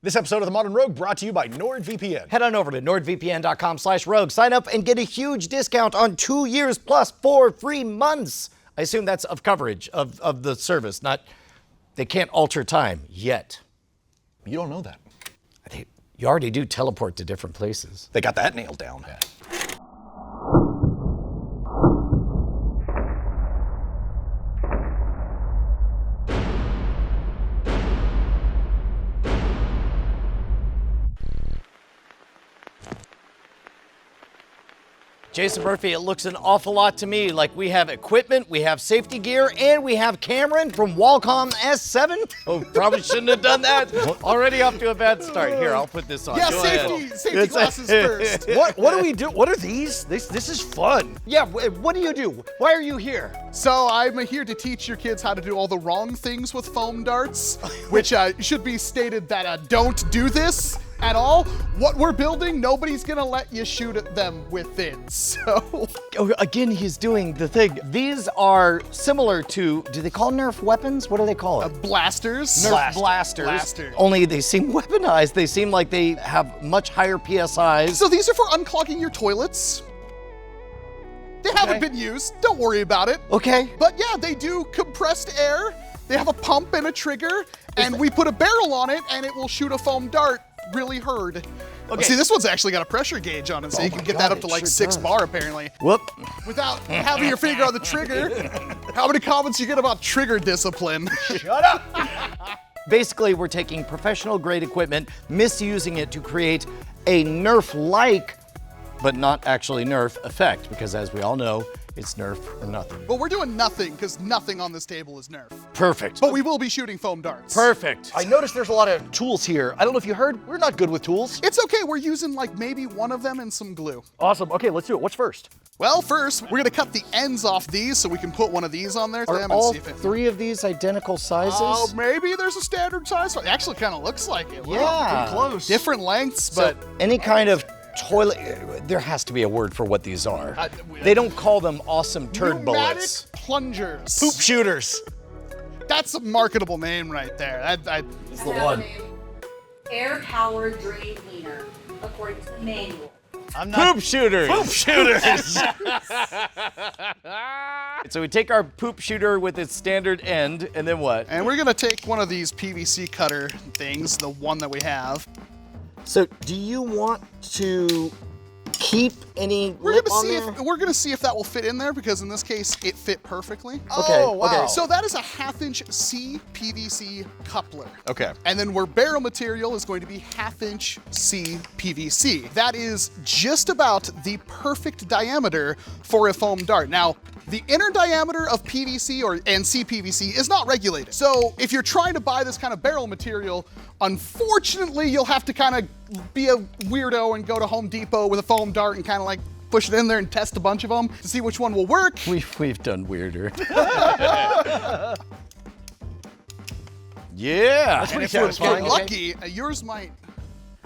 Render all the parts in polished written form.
This episode of The Modern Rogue brought to you by NordVPN. Head on over to nordvpn.com/rogue. Sign up and get a huge discount on 2 years plus 4 free months. I assume that's of coverage of the service, not, they can't alter time yet. You don't know that. You already do teleport to different places. They got that nailed down. Yeah. Jason Murphy, it looks an awful lot to me like we have equipment, we have safety gear, and we have Cameron from Wacom S7. Oh, probably shouldn't have done that. Already off to a bad start. Here, I'll put this on. Yeah, Go safety ahead. glasses first. What do we do? What are these? This is fun. Yeah, what do you do? Why are you here? So I'm here to teach your kids how to do all the wrong things with foam darts, which should be stated that don't do this at all. What we're building, nobody's gonna let you shoot at them with it, so. Oh, again, he's doing the thing. These are similar to, do they call NERF weapons? What do they call it? Blasters. NERF blasters. Blaster. Only they seem weaponized. They seem like they have much higher PSIs. So these are for unclogging your toilets. They haven't been used, don't worry about it. Okay. But yeah, they do compressed air. They have a pump and a trigger, and we put a barrel on it, and it will shoot a foam dart really hard. Okay. See, this one's actually got a pressure gauge on it, so you can get that up to like 6 bar apparently. Whoop. Without having your finger on the trigger. How many comments you get about trigger discipline? Shut up. Basically, we're taking professional grade equipment, misusing it to create a NERF-like, but not actually NERF effect, because as we all know, it's NERF or nothing. But we're doing nothing, because nothing on this table is NERF. Perfect. But we will be shooting foam darts. Perfect. I noticed there's a lot of tools here. I don't know if you heard, we're not good with tools. It's okay, we're using like maybe one of them and some glue. Awesome. Okay, let's do it. What's first? Well, first, we're gonna cut the ends off these so we can put one of these on there to Are them and all see if it... 3 of these identical sizes? Oh, maybe there's a standard size. It actually kind of looks like it. Wow, Yeah. pretty close. Different lengths, but So any kind of toilet, there has to be a word for what these are. Uh, They don't call them awesome turd pneumatic bullets. plungers. Poop shooters. That's a marketable name right there. It's the one. Air-powered drain cleaner, according to the manual. I'm not. Poop shooters. Poop shooters. So we take our poop shooter with its standard end, and then what? And we're gonna take one of these PVC cutter things, the one that we have. So do you want to keep any We're lip gonna on see there? if we're gonna see if that will fit in there, because in this case it fit perfectly. Okay, Oh, wow. okay. So that is a 1/2-inch C PVC coupler. Okay. And then where barrel material is going to be 1/2-inch C PVC. That is just about the perfect diameter for a foam dart. Now, the inner diameter of PVC and CPVC is not regulated. So if you're trying to buy this kind of barrel material, unfortunately, you'll have to kind of be a weirdo and go to Home Depot with a foam dart and kind of like push it in there and test a bunch of them to see which one will work. We've done weirder. Yeah. And if pretty we're satisfying. lucky, yours might.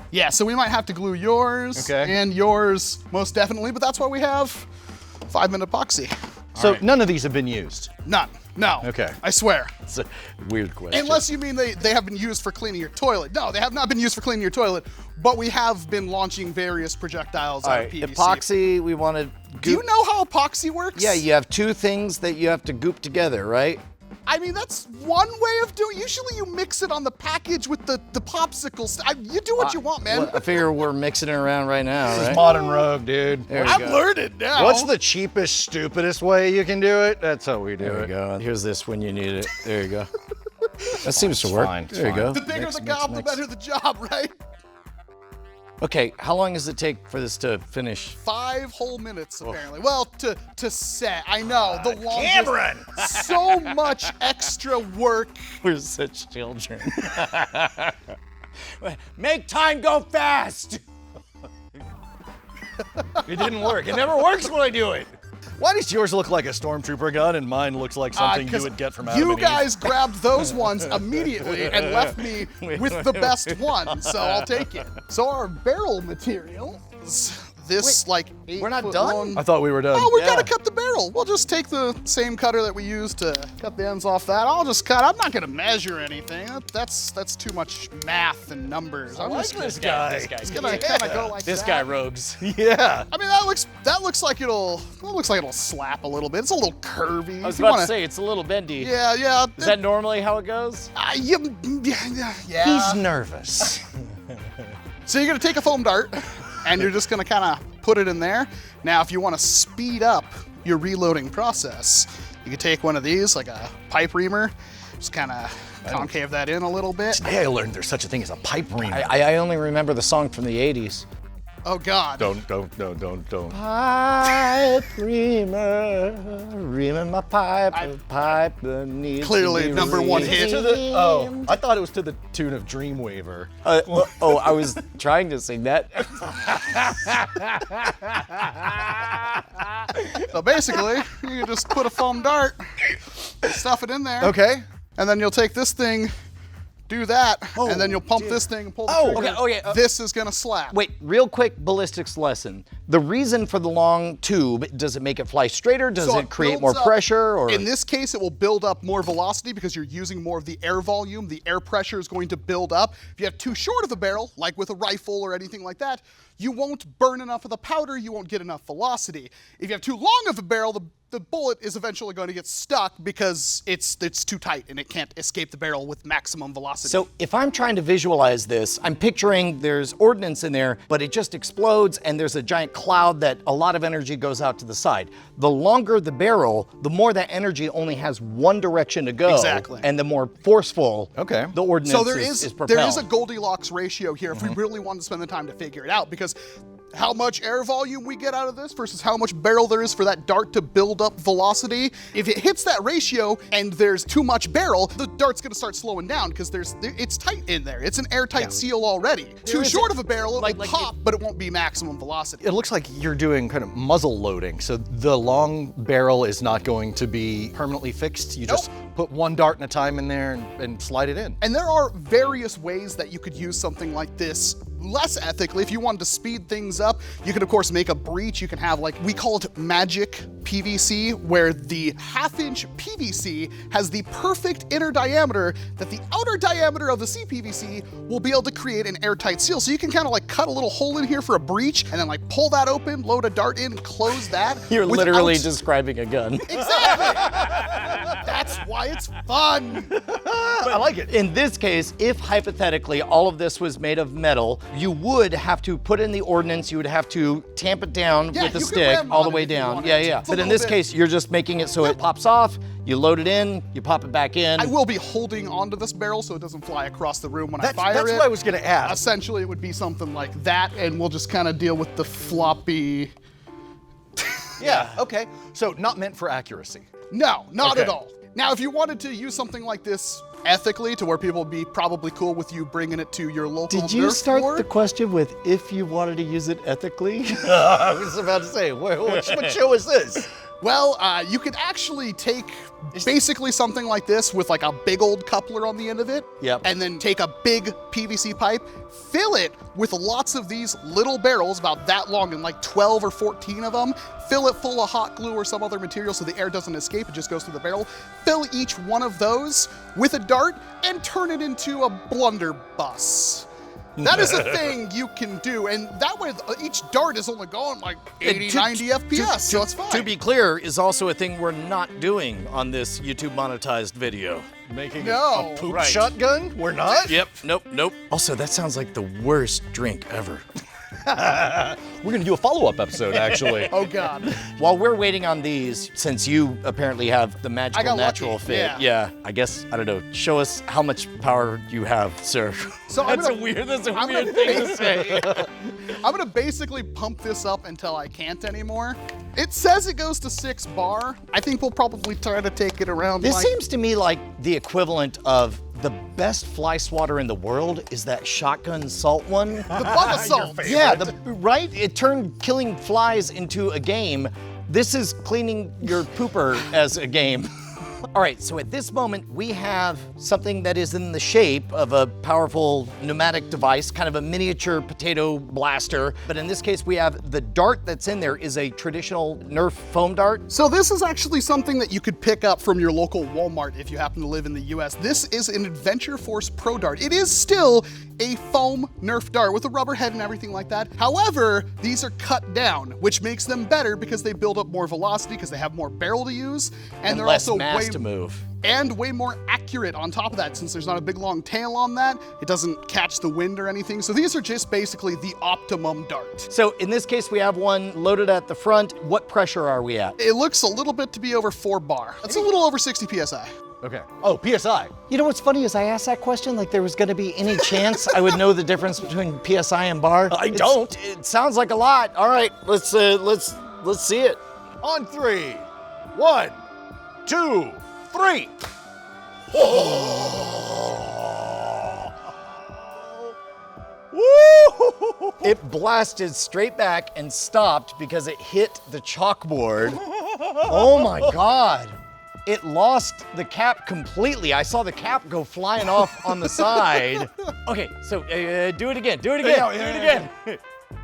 Yeah, so we might have to glue yours Okay. and yours most definitely, but that's why we have 5-minute epoxy. So none of these have been used. None. No. Okay. I swear. It's a weird question. Unless you mean they have been used for cleaning your toilet. No, they have not been used for cleaning your toilet, but we have been launching various projectiles All out right, of PVC. epoxy, we want to Do you know how epoxy works? Yeah, you have 2 things that you have to goop together, right? I mean, that's one way of doing. Usually you mix it on the package with the popsicles. You do what you want, man. Well, I figure we're mixing it around right now, This is right? Modern Rogue, dude. There you I'm go. learning now. What's the cheapest, stupidest way you can do it? That's how we do There it. you go. Here's this when you need it. There you go. That seems to work. fine, it's There you go. The bigger Mix, the mix, gob, the mix. better the job, right? Okay, how long does it take for this to finish? 5 whole minutes, apparently. Well, to set. I know, the longest. Cameron! So much extra work. We're such children. Make time go fast! It didn't work. It never works when I do it. Why does yours look like a stormtrooper gun and mine looks like something you 'Cause would get from Adam you and guys grabbed those ones immediately and left me with the best one, so I'll take it. So our barrel material is this like 8 we're not foot done? long. I thought we were done. Oh, we Yeah. gotta cut the barrel. We'll just take the same cutter that we used to cut the ends off that. I'll just cut. I'm not gonna measure anything. That's too much math and numbers. I'm just this guy. gonna kind of go like This that. guy rogues. Yeah. I mean, that looks like it'll slap a little bit. It's a little curvy. I was If you about wanna- to say, it's a little bendy. Yeah, yeah. Is that normally how it goes? Yeah. He's nervous. So you're gonna take a foam dart, and you're just gonna kind of put it in there. Now, if you want to speed up your reloading process, you can take one of these, like a pipe reamer, just kind of concave that in a little bit. Today I learned there's such a thing as a pipe reamer. I only remember the song from the 80s. Oh God. Don't. Pipe reamer, reaming my pipe, a pipe that needs Clearly to be number one hit. reamed. I thought it was to the tune of Dreamweaver. I was trying to sing that. So basically, you can just put a foam dart, stuff it in there, Okay. and then you'll take this thing, do that, and then you'll pump this thing and pull the trigger. okay. This is gonna slap. Wait, real quick ballistics lesson. The reason for the long tube, does it make it fly straighter? Does So it create builds more up- pressure? Or In this case, it will build up more velocity because you're using more of the air volume. The air pressure is going to build up. If you have too short of a barrel, like with a rifle or anything like that, you won't burn enough of the powder, you won't get enough velocity. If you have too long of a barrel, the bullet is eventually going to get stuck because it's too tight and it can't escape the barrel with maximum velocity. So if I'm trying to visualize this, I'm picturing there's ordnance in there, but it just explodes and there's a giant cloud that a lot of energy goes out to the side. The longer the barrel, the more that energy only has one direction to go. Exactly. And the more forceful Okay. the ordnance So there is is propelled. there is a Goldilocks ratio here if we really wanted to spend the time to figure it out, because how much air volume we get out of this versus how much barrel there is for that dart to build up velocity. If it hits that ratio and there's too much barrel, the dart's gonna start slowing down because it's tight in there. It's an airtight seal already. Too is short a- of a barrel, it like- will like pop, but it won't be maximum velocity. It looks like you're doing kind of muzzle loading. So the long barrel is not going to be permanently fixed. You just put one dart at a time in there and slide it in. And there are various ways that you could use something like this less ethically. If you wanted to speed things up, you could of course make a breach. You can have, like, we call it magic PVC, where the 1/2-inch PVC has the perfect inner diameter that the outer diameter of the CPVC will be able to create an airtight seal. So you can kind of like cut a little hole in here for a breach and then like pull that open, load a dart in, and close that. You're literally without- describing a gun. Exactly! That's why it's fun. I like it. In this case, if hypothetically all of this was made of metal, you would have to put in the ordnance, you would have to tamp it down Yeah, with a you could stick ram all the on it way if you down. wanted Yeah, to. yeah. It's a But in little this bit- case, you're just making it so it pops off, you load it in, you pop it back in. I will be holding onto this barrel so it doesn't fly across the room when I That's fire it. what I was gonna ask. Essentially, it would be something like that, and we'll just kind of deal with the floppy. Yeah, okay. So not meant for accuracy. No, not at Okay. all. Now, if you wanted to use something like this ethically, to where people would be probably cool with you bringing it to your local Did you NERF start floor, the question with if you wanted to use it ethically? I was about to say, what show is this? well, you could actually take basically something like this with like a big old coupler on the end of it, Yep. and then take a big PVC pipe, fill it with lots of these little barrels about that long, and like 12 or 14 of them, fill it full of hot glue or some other material so the air doesn't escape, it just goes through the barrel, fill each one of those with a dart, and turn it into a blunderbuss. That is a thing you can do, and that way each dart is only going like 80, 90 FPS, so it's fine. To be clear, is also a thing we're not doing on this YouTube monetized video. Making No. a poop Right. shotgun? We're not? Yep, nope. Also, that sounds like the worst drink ever. We're gonna do a follow-up episode, actually. Oh God. While we're waiting on these, since you apparently have the magical got natural lucky, fit, yeah. I guess, I don't know, show us how much power you have, sir. So I'm that's gonna- a weird I'm thing gonna to say. I'm gonna basically pump this up until I can't anymore. It says it goes to 6 bar. I think we'll probably try to take it around This like, seems to me like the equivalent of the best fly swatter in the world is that shotgun salt one. the bug assault. Yeah, right? It turned killing flies into a game. This is cleaning your pooper as a game. All right, so at this moment, we have something that is in the shape of a powerful pneumatic device, kind of a miniature potato blaster. But in this case, we have the dart that's in there is a traditional NERF foam dart. So this is actually something that you could pick up from your local Walmart if you happen to live in the US. This is an Adventure Force Pro Dart. It is still a foam NERF dart with a rubber head and everything like that. However, these are cut down, which makes them better because they build up more velocity because they have more barrel to use, and they're less also mass to move. And way more accurate on top of that, since there's not a big long tail on that. It doesn't catch the wind or anything. So these are just basically the optimum dart. So in this case, we have one loaded at the front. What pressure are we at? It looks a little bit to be over 4 bar. It's a little over 60 PSI. Okay. Oh, PSI. You know what's funny is I asked that question like there was gonna be any chance I would know the difference between PSI and bar. I don't. It sounds like a lot. All right, let's see it. On 3. 1, 2, 3. It blasted straight back and stopped because it hit the chalkboard. Oh my God. It lost the cap completely. I saw the cap go flying off on the side. Okay, so do it again, do it again, do it again.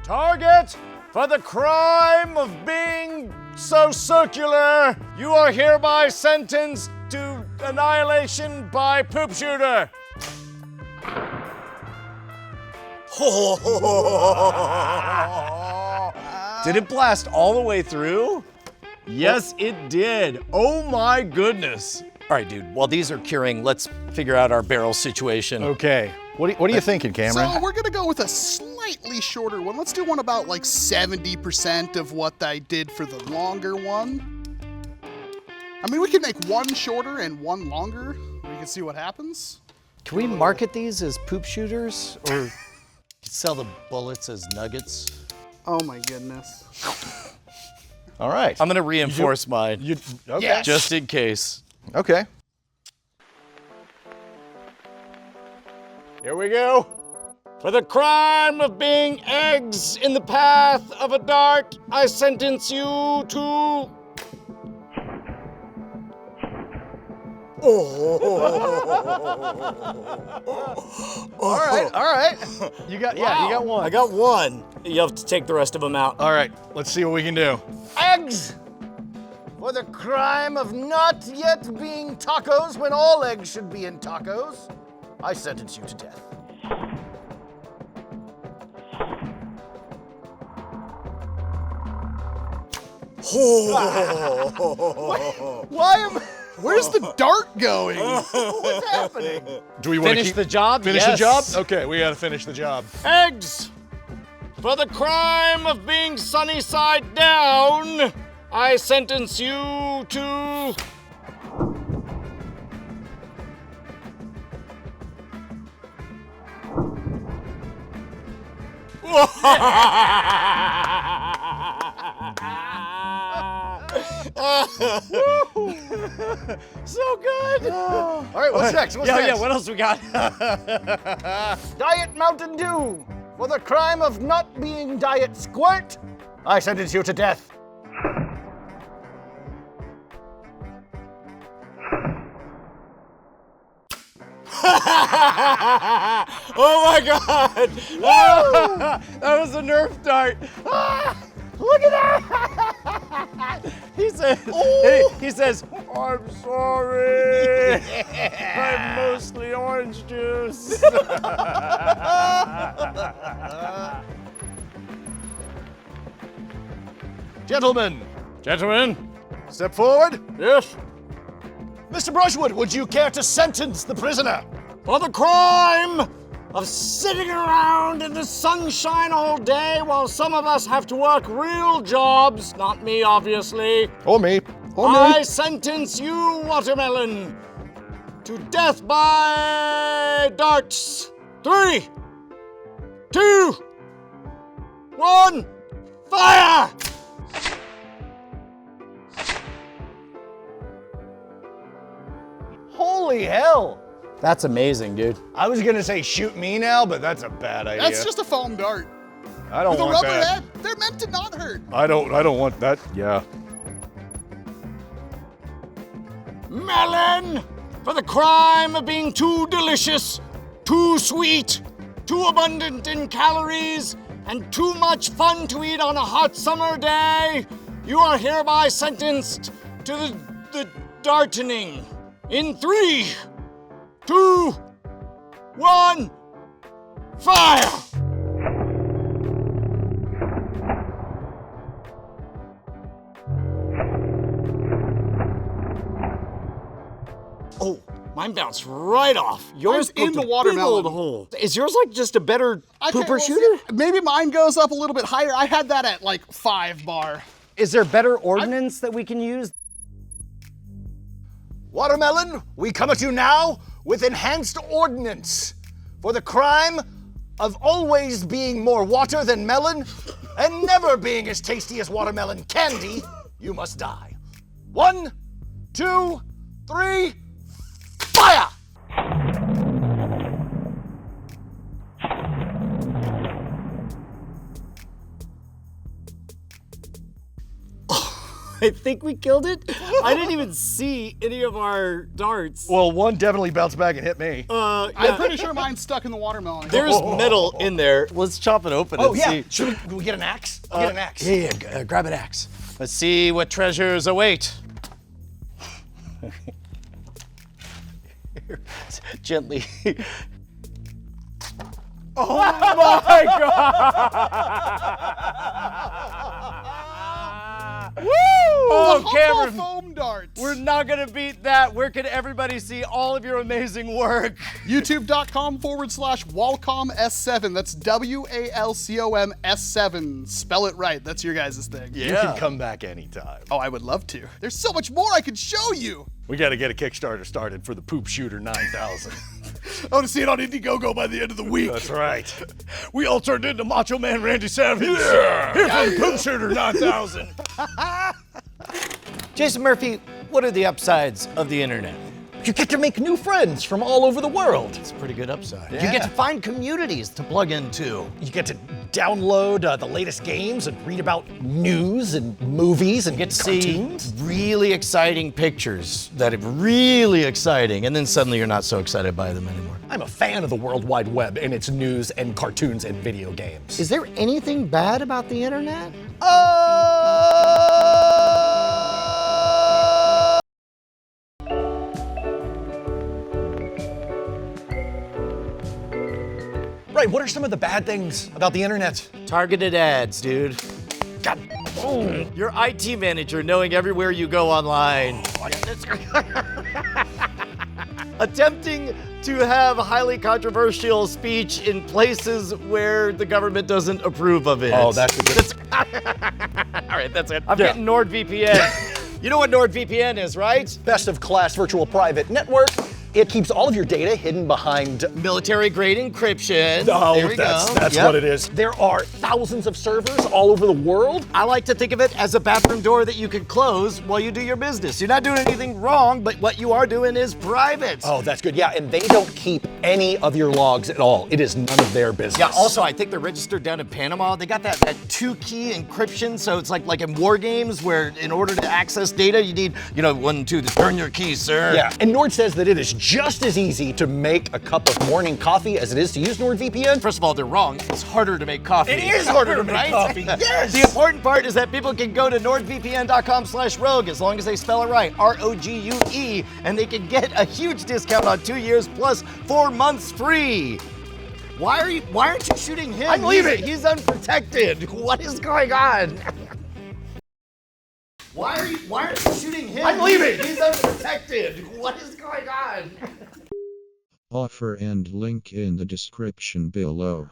Target for the crime of being so circular, you are hereby sentenced to annihilation by poop shooter. Did it blast all the way through? Yes, it did. Oh my goodness. All right, dude, while these are curing, let's figure out our barrel situation. Okay. What are you thinking, Cameron? So we're gonna go with a slightly shorter one. Let's do one about like 70% of what I did for the longer one. I mean, we can make one shorter and one longer. We can see what happens. Can we market these as poop shooters or sell the bullets as nuggets? Oh my goodness. All right. I'm gonna reinforce mine. Okay. Yes. Just in case. Okay. Here we go. For the crime of being eggs in the path of a dart, I sentence you to... All right. You got you got one. I got one. You have to take the rest of them out. All right. Let's see what we can do. Eggs! For the crime of not yet being tacos when all eggs should be in tacos, I sentence you to death. Why am Where's the dart going? What's happening? Do we want to Finish the job? Finish the Yes. job? Okay, we gotta finish the job. Eggs! For the crime of being sunny side down, I sentence you to... So good! All right, what's next? What's next? Yeah, what else we got? Diet Mountain Dew! For the crime of not being Diet Squirt, I sentence you to death. Oh my God! That was a Nerf dart. Look at that! He says, I'm sorry. I'm mostly orange juice. Gentlemen, Step forward. yes. Mr. Brushwood, would you care to sentence the prisoner? For the crime of sitting around in the sunshine all day while some of us have to work real jobs, not me, obviously. Or me. I sentence you, Watermelon, to death by darts. 3, 2, 1, fire! Holy hell. That's amazing, dude. I was gonna say shoot me now, but that's a bad idea. That's just a foam dart. I don't With a want rubber that. head, they're meant to not hurt. I don't want that. Yeah. Melon for the crime of being too delicious, too sweet, too abundant in calories, and too much fun to eat on a hot summer day. You are hereby sentenced to the dartening. In 3, 2, 1, fire! Oh, mine bounced right off. Yours Mine's in poked the a big watermelon. old hole. Is yours like just a better Okay, pooper well, shooter? see, maybe mine goes up a little bit higher. I had that at like 5 bar. Is there better ordnance that we can use? Watermelon, we come at you now with enhanced ordnance for the crime of always being more water than melon and never being as tasty as watermelon candy. You must die. 1, 2, 3, fire! I think we killed it. I didn't even see any of our darts. Well, one definitely bounced back and hit me. I'm pretty sure mine's stuck in the watermelon. There's metal in there. Let's chop it open and see. Should we get an axe? Get an axe. Yeah, grab an axe. Let's see what treasures await. Gently. Oh my God! Woo! Oh, Cameron, foam darts. we're not gonna beat that. Where can everybody see all of your amazing work? YouTube.com/Walcom S7. That's WALCOM S7. Spell it right. That's your guys' thing. You can come back anytime. Oh, I would love to. There's so much more I could show you. We got to get a Kickstarter started for the Poop Shooter 9000. I want to see it on Indiegogo by the end of the week. That's right. We all turned into Macho Man Randy Savage. Yeah. Here for the Poop Shooter 9000. Jason Murphy, what are the upsides of the internet? You get to make new friends from all over the world. It's a pretty good upside. Yeah. You get to find communities to plug into. You get to download the latest games and read about news and movies and Get to cartoons. see really exciting pictures that are really exciting, and then suddenly you're not so excited by them anymore. I'm a fan of the World Wide Web and its news and cartoons and video games. Is there anything bad about the internet? Right, what are some of the bad things about the internet? Targeted ads, dude. God, Your IT manager knowing everywhere you go online. Attempting to have highly controversial speech in places where the government doesn't approve of it. Oh, that's a good. All right, that's it. I'm getting NordVPN. You know what NordVPN is, right? Best of class virtual private network. It keeps all of your data hidden behind. Military-grade encryption. Oh, there we that's go. that's Yep. what it is. There are thousands of servers all over the world. I like to think of it as a bathroom door that you can close while you do your business. You're not doing anything wrong, but what you are doing is private. Oh, that's good. Yeah, and they don't keep any of your logs at all. It is none of their business. Yeah, also, I think they're registered down in Panama. They got that 2-key encryption, so it's like in war games where in order to access data, you need, 1, 2, turn your keys, sir. Yeah, and Nord says that it is just as easy to make a cup of morning coffee as it is to use NordVPN. First of all, they're wrong. It's harder to make coffee. It is harder to make right? coffee, yes! The important part is that people can go to nordvpn.com/rogue as long as they spell it right, ROGUE, and they can get a huge discount on 2 years plus 4 months free. Why aren't you shooting him? I'm leaving. He's unprotected. What is going on? Why aren't you shooting him? I'm leaving. He's unprotected. What is going on? Offer and link in the description below.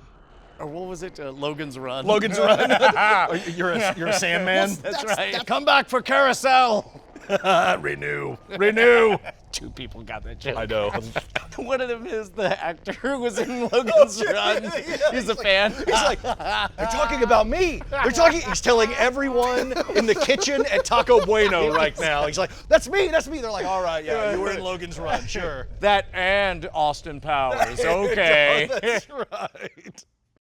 Or what was it? Logan's Run. Logan's Run. You're a Sandman. That's right. Come back for Carousel. Renew. 2 people got that joke. I know. One of them is the actor who was in Logan's Run. He's a fan. He's like, they're talking about me. He's telling everyone in the kitchen at Taco Bueno right now. He's like, that's me. They're like, all right, yeah, you were in Logan's Run, sure. That and Austin Powers. Okay. That's right.